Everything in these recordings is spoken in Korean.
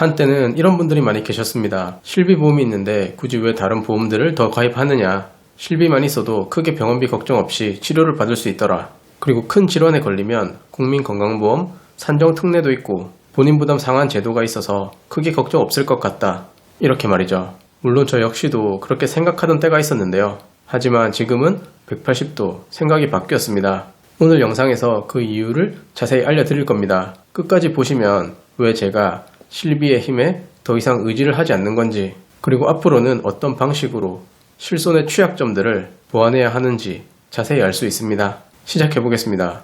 한때는 이런 분들이 많이 계셨습니다. 실비보험이 있는데 굳이 왜 다른 보험들을 더 가입하느냐. 실비만 있어도 크게 병원비 걱정 없이 치료를 받을 수 있더라. 그리고 큰 질환에 걸리면 국민건강보험 산정특례도 있고 본인 부담 상한 제도가 있어서 크게 걱정 없을 것 같다. 이렇게 말이죠. 물론 저 역시도 그렇게 생각하던 때가 있었는데요. 하지만 지금은 180도 생각이 바뀌었습니다. 오늘 영상에서 그 이유를 자세히 알려드릴 겁니다. 끝까지 보시면 왜 제가 실비의 힘에 더 이상 의지를 하지 않는 건지, 그리고 앞으로는 어떤 방식으로 실손의 취약점들을 보완해야 하는지 자세히 알 수 있습니다. 시작해 보겠습니다.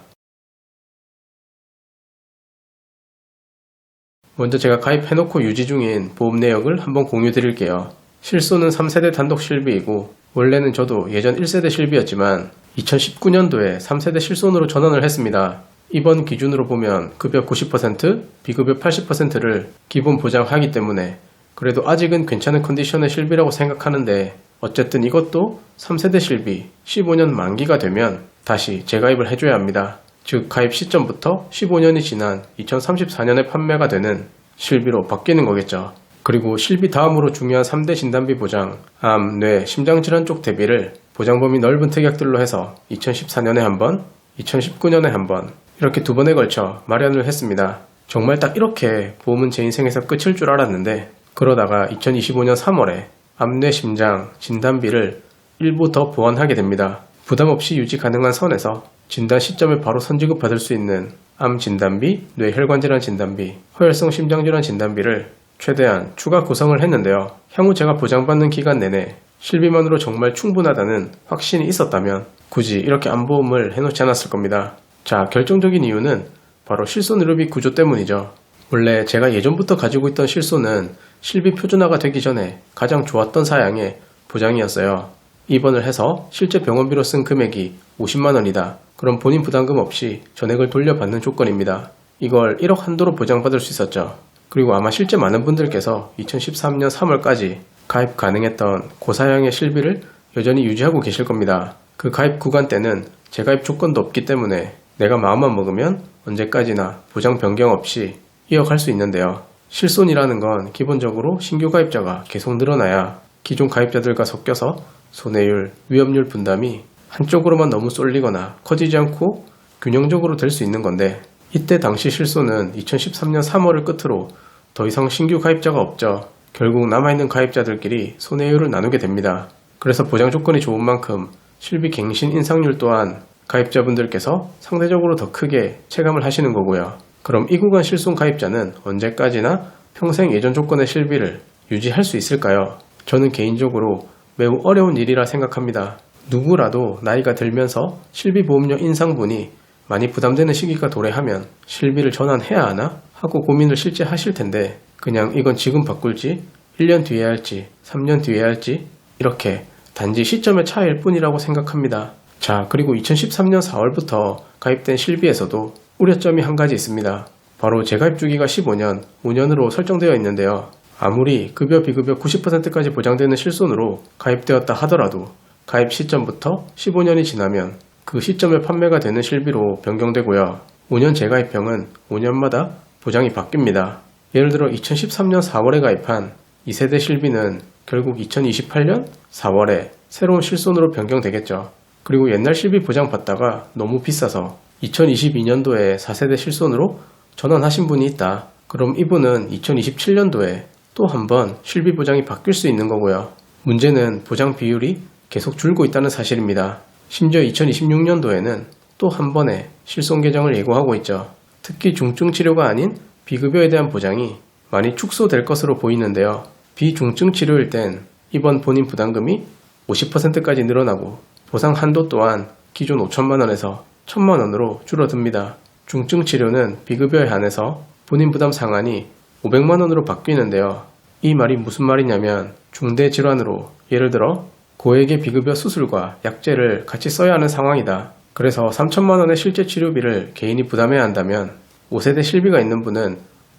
먼저 제가 가입해놓고 유지 중인 보험 내역을 한번 공유 드릴게요. 실손은 3세대 단독 실비이고, 원래는 저도 예전 1세대 실비였지만 2019년도에 3세대 실손으로 전환을 했습니다. 이번 기준으로 보면 급여 90%, 비급여 80%를 기본 보장하기 때문에 그래도 아직은 괜찮은 컨디션의 실비라고 생각하는데, 어쨌든 이것도 3세대 실비 15년 만기가 되면 다시 재가입을 해줘야 합니다. 즉 가입 시점부터 15년이 지난 2034년에 판매가 되는 실비로 바뀌는 거겠죠. 그리고 실비 다음으로 중요한 3대 진단비 보장, 암, 뇌, 심장질환 쪽 대비를 보장 범위 넓은 특약들로 해서 2014년에 한 번, 2019년에 한 번, 이렇게 두 번에 걸쳐 마련을 했습니다. 정말 딱 이렇게 보험은 제 인생에서 끝일 줄 알았는데, 그러다가 2025년 3월에 암, 뇌, 심장 진단비를 일부 더 보완하게 됩니다. 부담 없이 유지 가능한 선에서 진단 시점에 바로 선지급 받을 수 있는 암 진단비, 뇌혈관질환 진단비, 허혈성 심장질환 진단비를 최대한 추가 구성을 했는데요. 향후 제가 보장받는 기간 내내 실비만으로 정말 충분하다는 확신이 있었다면 굳이 이렇게 암보험을 해놓지 않았을 겁니다. 자, 결정적인 이유는 바로 실손의료비 구조 때문이죠. 원래 제가 예전부터 가지고 있던 실손은 실비 표준화가 되기 전에 가장 좋았던 사양의 보장이었어요. 입원을 해서 실제 병원비로 쓴 금액이 50만원이다. 그럼 본인 부담금 없이 전액을 돌려받는 조건입니다. 이걸 1억 한도로 보장받을 수 있었죠. 그리고 아마 실제 많은 분들께서 2013년 3월까지 가입 가능했던 고사양의 실비를 여전히 유지하고 계실 겁니다. 그 가입 구간 때는 재가입 조건도 없기 때문에 내가 마음만 먹으면 언제까지나 보장 변경 없이 이어갈 수 있는데요. 실손이라는 건 기본적으로 신규 가입자가 계속 늘어나야 기존 가입자들과 섞여서 손해율, 위험률 분담이 한쪽으로만 너무 쏠리거나 커지지 않고 균형적으로 될 수 있는 건데, 이때 당시 실손은 2013년 3월을 끝으로 더 이상 신규 가입자가 없죠. 결국 남아있는 가입자들끼리 손해율을 나누게 됩니다. 그래서 보장 조건이 좋은 만큼 실비 갱신 인상률 또한 가입자분들께서 상대적으로 더 크게 체감을 하시는 거고요. 그럼 이 구간 실손 가입자는 언제까지나 평생 예전 조건의 실비를 유지할 수 있을까요? 저는 개인적으로 매우 어려운 일이라 생각합니다. 누구라도 나이가 들면서 실비보험료 인상분이 많이 부담되는 시기가 도래하면 실비를 전환해야 하나 하고 고민을 실제 하실 텐데, 그냥 이건 지금 바꿀지 1년 뒤에 할지 3년 뒤에 할지 이렇게 단지 시점의 차이일 뿐이라고 생각합니다. 자, 그리고 2013년 4월부터 가입된 실비에서도 우려점이 한 가지 있습니다. 바로 재가입 주기가 15년, 5년으로 설정되어 있는데요. 아무리 급여 비급여 90%까지 보장되는 실손으로 가입되었다 하더라도 가입 시점부터 15년이 지나면 그 시점에 판매가 되는 실비로 변경되고요. 5년 재가입형은 5년마다 보장이 바뀝니다. 예를 들어 2013년 4월에 가입한 2세대 실비는 결국 2028년 4월에 새로운 실손으로 변경되겠죠. 그리고 옛날 실비 보장 받다가 너무 비싸서 2022년도에 4세대 실손으로 전환하신 분이 있다. 그럼 이분은 2027년도에 또 한 번 실비 보장이 바뀔 수 있는 거고요. 문제는 보장 비율이 계속 줄고 있다는 사실입니다. 심지어 2026년도에는 또 한 번의 실손 개정을 예고하고 있죠. 특히 중증 치료가 아닌 비급여에 대한 보장이 많이 축소될 것으로 보이는데요. 비중증 치료일 땐 입원 본인 부담금이 50%까지 늘어나고 보상 한도 또한 기존 5천만원에서 1,000만원으로 줄어듭니다. 중증 치료는 비급여에 한해서 본인 부담 상한이 500만원으로 바뀌는데요. 이 말이 무슨 말이냐면 중대 질환으로 예를 들어 고액의 비급여 수술과 약제를 같이 써야 하는 상황이다. 그래서 3,000만원의 실제 치료비를 개인이 부담해야 한다면 5세대 실비가 있는 분은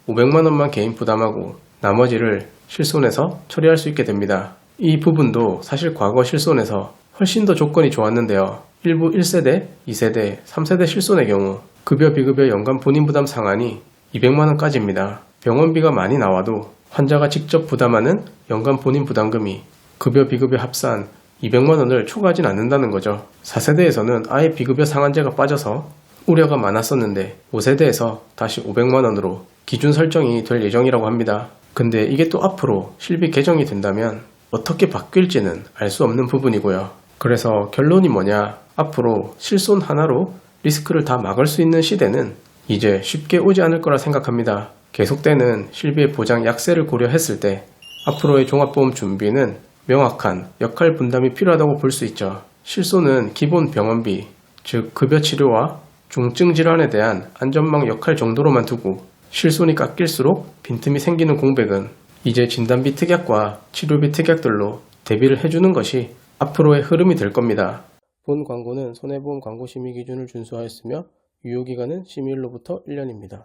500만원만 개인 부담하고 나머지를 실손해서 처리할 수 있게 됩니다. 이 부분도 사실 과거 실손에서 훨씬 더 조건이 좋았는데요. 일부 1세대, 2세대, 3세대 실손의 경우 급여 비급여 연간 본인 부담 상한이 200만원까지입니다. 병원비가 많이 나와도 환자가 직접 부담하는 연간 본인 부담금이 급여 비급여 합산 200만원을 초과하진 않는다는 거죠. 4세대에서는 아예 비급여 상한제가 빠져서 우려가 많았었는데 5세대에서 다시 500만원으로 기준 설정이 될 예정이라고 합니다. 근데 이게 또 앞으로 실비 개정이 된다면 어떻게 바뀔지는 알 수 없는 부분이고요. 그래서 결론이 뭐냐, 앞으로 실손 하나로 리스크를 다 막을 수 있는 시대는 이제 쉽게 오지 않을 거라 생각합니다. 계속되는 실비의 보장 약세를 고려했을 때 앞으로의 종합보험 준비는 명확한 역할 분담이 필요하다고 볼 수 있죠. 실손은 기본 병원비, 즉 급여 치료와 중증 질환에 대한 안전망 역할 정도로만 두고 실손이 깎일수록 빈틈이 생기는 공백은 이제 진단비 특약과 치료비 특약들로 대비를 해주는 것이 앞으로의 흐름이 될 겁니다. 본 광고는 손해보험 광고 심의 기준을 준수하였으며 유효기간은 심의일로부터 1년입니다.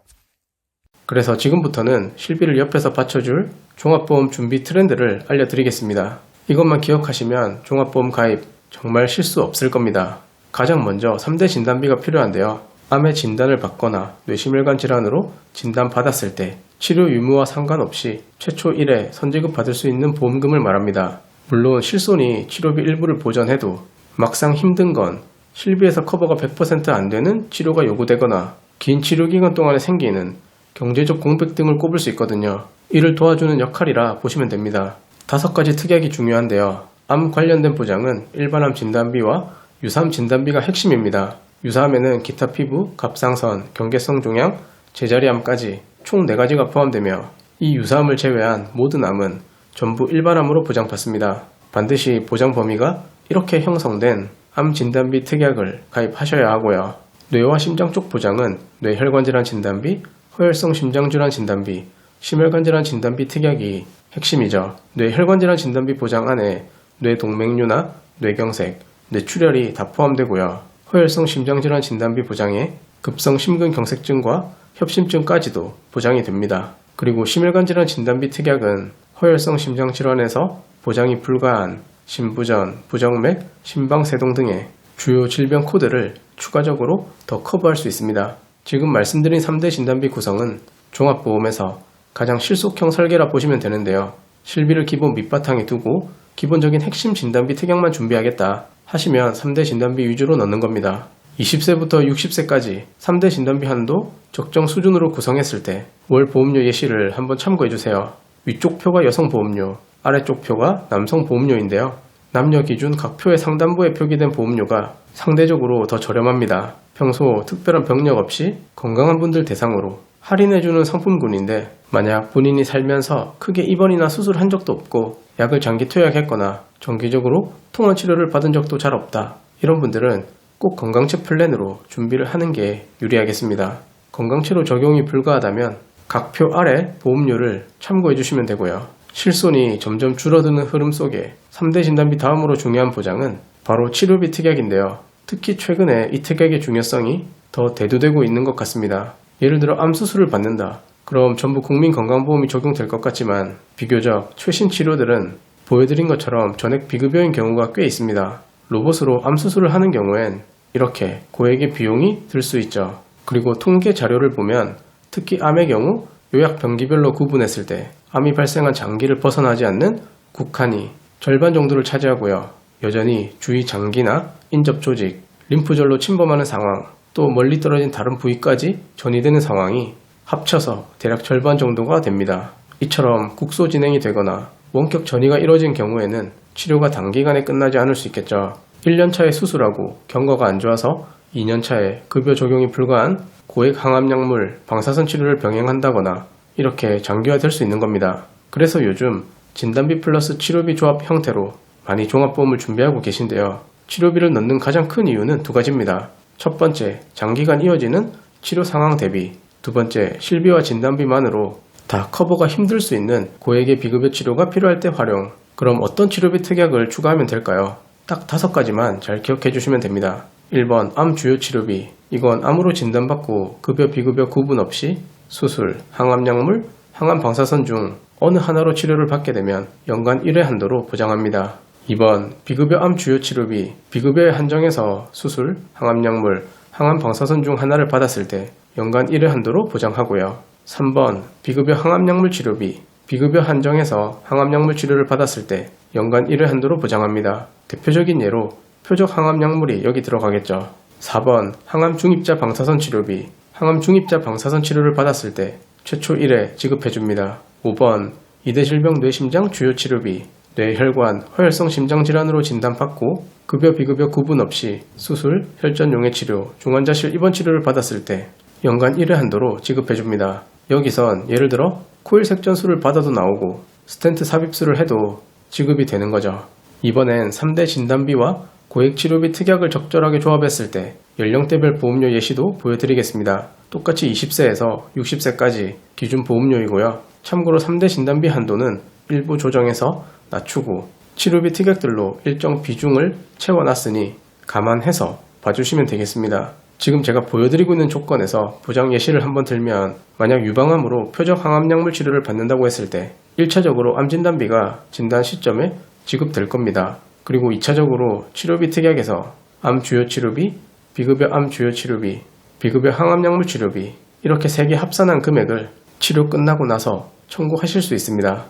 그래서 지금부터는 실비를 옆에서 받쳐줄 종합보험 준비 트렌드를 알려드리겠습니다. 이것만 기억하시면 종합보험 가입 정말 실수 없을 겁니다. 가장 먼저 3대 진단비가 필요한데요. 암의 진단을 받거나 뇌심혈관 질환으로 진단받았을 때 치료 유무와 상관없이 최초 1회 선지급 받을 수 있는 보험금을 말합니다. 물론 실손이 치료비 일부를 보전해도 막상 힘든 건 실비에서 커버가 100% 안 되는 치료가 요구되거나 긴 치료기간 동안에 생기는 경제적 공백 등을 꼽을 수 있거든요. 이를 도와주는 역할이라 보시면 됩니다. 5가지 특약이 중요한데요. 암 관련된 보장은 일반암 진단비와 유사암 진단비가 핵심입니다. 유사암에는 기타 피부, 갑상선, 경계성 종양, 제자리암까지 총 4가지가 포함되며 이 유사암을 제외한 모든 암은 전부 일반암으로 보장받습니다. 반드시 보장 범위가 이렇게 형성된 암 진단비 특약을 가입하셔야 하고요. 뇌와 심장 쪽 보장은 뇌혈관질환 진단비, 허혈성 심장질환 진단비, 심혈관질환 진단비 특약이 핵심이죠. 뇌혈관질환 진단비 보장 안에 뇌동맥류나 뇌경색, 뇌출혈이 다 포함되고요. 허혈성 심장질환 진단비 보장에 급성 심근경색증과 협심증까지도 보장이 됩니다. 그리고 심혈관질환 진단비 특약은 허혈성 심장질환에서 보장이 불가한 심부전, 부정맥, 심방세동 등의 주요 질병 코드를 추가적으로 더 커버할 수 있습니다. 지금 말씀드린 3대 진단비 구성은 종합보험에서 가장 실속형 설계라 보시면 되는데요. 실비를 기본 밑바탕에 두고 기본적인 핵심 진단비 특약만 준비하겠다 하시면 3대 진단비 위주로 넣는 겁니다. 20세부터 60세까지 3대 진단비 한도 적정 수준으로 구성했을 때 월 보험료 예시를 한번 참고해주세요. 위쪽 표가 여성 보험료, 아래쪽 표가 남성 보험료인데요. 남녀 기준 각 표의 상단부에 표기된 보험료가 상대적으로 더 저렴합니다. 평소 특별한 병력 없이 건강한 분들 대상으로 할인해주는 상품군인데 만약 본인이 살면서 크게 입원이나 수술한 적도 없고 약을 장기 투약했거나 정기적으로 통원 치료를 받은 적도 잘 없다. 이런 분들은 꼭 건강체 플랜으로 준비를 하는 게 유리하겠습니다. 건강체로 적용이 불가하다면 각 표 아래 보험료를 참고해 주시면 되고요. 실손이 점점 줄어드는 흐름 속에 3대 진단비 다음으로 중요한 보장은 바로 치료비 특약인데요. 특히 최근에 이 특약의 중요성이 더 대두되고 있는 것 같습니다. 예를 들어 암 수술을 받는다. 그럼 전부 국민건강보험이 적용될 것 같지만 비교적 최신 치료들은 보여드린 것처럼 전액 비급여인 경우가 꽤 있습니다. 로봇으로 암 수술을 하는 경우엔 이렇게 고액의 비용이 들 수 있죠. 그리고 통계 자료를 보면 특히 암의 경우 요약 병기별로 구분했을 때 암이 발생한 장기를 벗어나지 않는 국한이 절반 정도를 차지하고요. 여전히 주위 장기나 인접 조직, 림프절로 침범하는 상황, 또 멀리 떨어진 다른 부위까지 전이되는 상황이 합쳐서 대략 절반 정도가 됩니다. 이처럼 국소 진행이 되거나 원격 전이가 이뤄진 경우에는 치료가 단기간에 끝나지 않을 수 있겠죠. 1년차에 수술하고 경과가 안 좋아서 2년차에 급여 적용이 불가한 고액 항암약물, 방사선 치료를 병행한다거나 이렇게 장기화될 수 있는 겁니다. 그래서 요즘 진단비 플러스 치료비 조합 형태로 많이 종합보험을 준비하고 계신데요. 치료비를 넣는 가장 큰 이유는 2가지입니다. 첫 번째, 장기간 이어지는 치료 상황 대비. 두 번째, 실비와 진단비만으로 다 커버가 힘들 수 있는 고액의 비급여 치료가 필요할 때 활용. 그럼 어떤 치료비 특약을 추가하면 될까요? 딱 5가지만 잘 기억해 주시면 됩니다. 1번, 암 주요 치료비. 이건 암으로 진단받고 급여 비급여 구분 없이 수술, 항암약물, 항암 방사선 중 어느 하나로 치료를 받게 되면 연간 1회 한도로 보장합니다. 2번, 비급여 암 주요 치료비. 비급여에 한정해서 수술, 항암약물, 항암 방사선 중 하나를 받았을 때 연간 1회 한도로 보장하고요. 3번 비급여 항암약물 치료비. 비급여 한정에서 항암약물 치료를 받았을 때 연간 1회 한도로 보장합니다. 대표적인 예로 표적 항암약물이 여기 들어가겠죠. 4번 항암 중입자 방사선 치료비. 항암 중입자 방사선 치료를 받았을 때 최초 1회 지급해줍니다. 5번 이대질병 뇌심장 주요치료비. 뇌혈관, 허혈성 심장질환으로 진단받고 급여 비급여 구분 없이 수술, 혈전용해 치료, 중환자실 입원 치료를 받았을 때 연간 1회 한도로 지급해줍니다. 여기선 예를 들어 코일 색전술을 받아도 나오고 스텐트 삽입술을 해도 지급이 되는 거죠. 이번엔 3대 진단비와 고액치료비 특약을 적절하게 조합했을 때 연령대별 보험료 예시도 보여드리겠습니다. 똑같이 20세에서 60세까지 기준 보험료이고요. 참고로 3대 진단비 한도는 일부 조정해서 낮추고 치료비 특약들로 일정 비중을 채워놨으니 감안해서 봐주시면 되겠습니다. 지금 제가 보여드리고 있는 조건에서 보장 예시를 한번 들면 만약 유방암으로 표적 항암약물 치료를 받는다고 했을 때 1차적으로 암 진단비가 진단 시점에 지급될 겁니다. 그리고 2차적으로 치료비 특약에서 암 주요 치료비, 비급여 암 주요 치료비, 비급여 항암약물 치료비 이렇게 3개 합산한 금액을 치료 끝나고 나서 청구하실 수 있습니다.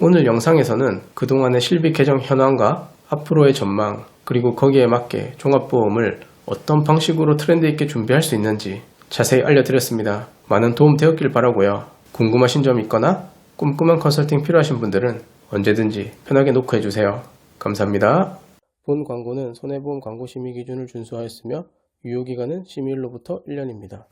오늘 영상에서는 그동안의 실비 개정 현황과 앞으로의 전망, 그리고 거기에 맞게 종합보험을 어떤 방식으로 트렌드 있게 준비할 수 있는지 자세히 알려드렸습니다. 많은 도움 되었길 바라고요. 궁금하신 점 있거나 꼼꼼한 컨설팅 필요하신 분들은 언제든지 편하게 노크해주세요. 감사합니다. 본 광고는 손해보험 광고 심의 기준을 준수하였으며 유효기간은 심의일로부터 1년입니다.